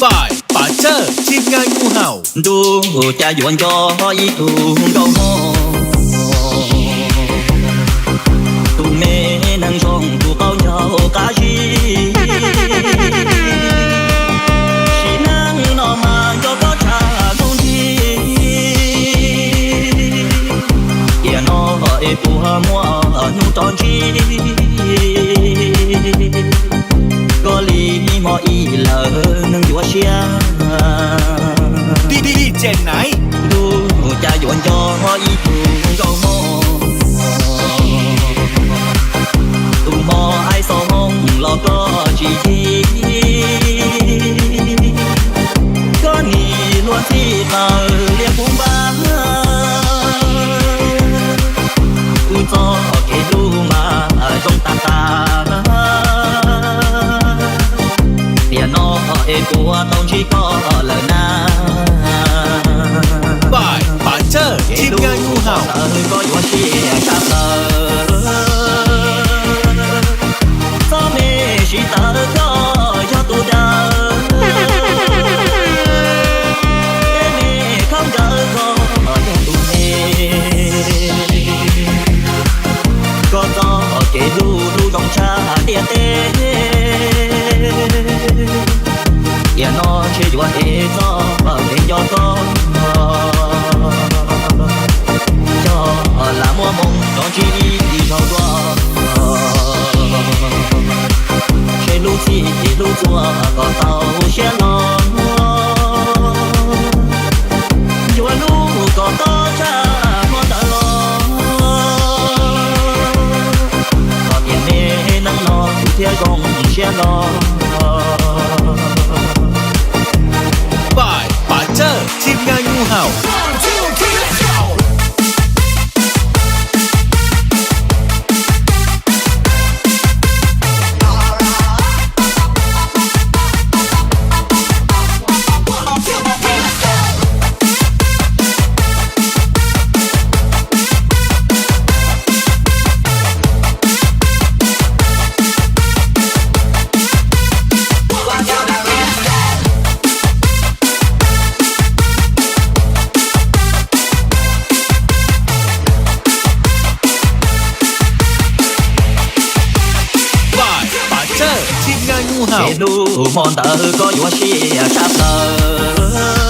ฝ่ายป่าเจอทีมงานงูเห่าดูจะหยวนก็อีตูก็โง่ตูเมนังชงตูเก้าเจ้ากาชีชีนังนอมาก็ก็ชาคงทีเกียนอเอปูหมัวนูตอนชีก็ลีมออีเลอนึงอยู่เชียดีเจนไหนดูจะหยวนจออีตูก็โง่ตูมอไอสองหลอกก็จีทีก็นี่ล้วนที่มาเรียกผมบ้ากูจอเกดูมาจงตาเดี๋ยวนอเอกัวต้องชี้ก็เลยนะฝ่ายป่าเจอทีมงานงูเห่าก็อยู่เชียร์ชาเตอซอเมชิตาก็ยอดตูดาเอเมคำเดินก็ยอดตูเมก็ต่อเกดูดงชาเตียเตอย่านอนเชื่อว่าเอซอเป็นยอดก็là mua mông đó chỉ đi cho qua chơi lú chi lú chua có tàu xe non chua lú có to cha có tờ lo có tiền mê nắng lo theo con xe loฝ่ายป่าเจอทีมงานงูเห่าทีมงานงูเห่าดูมอนเตอร์ก็อยู่เชียร์ชาเตอร์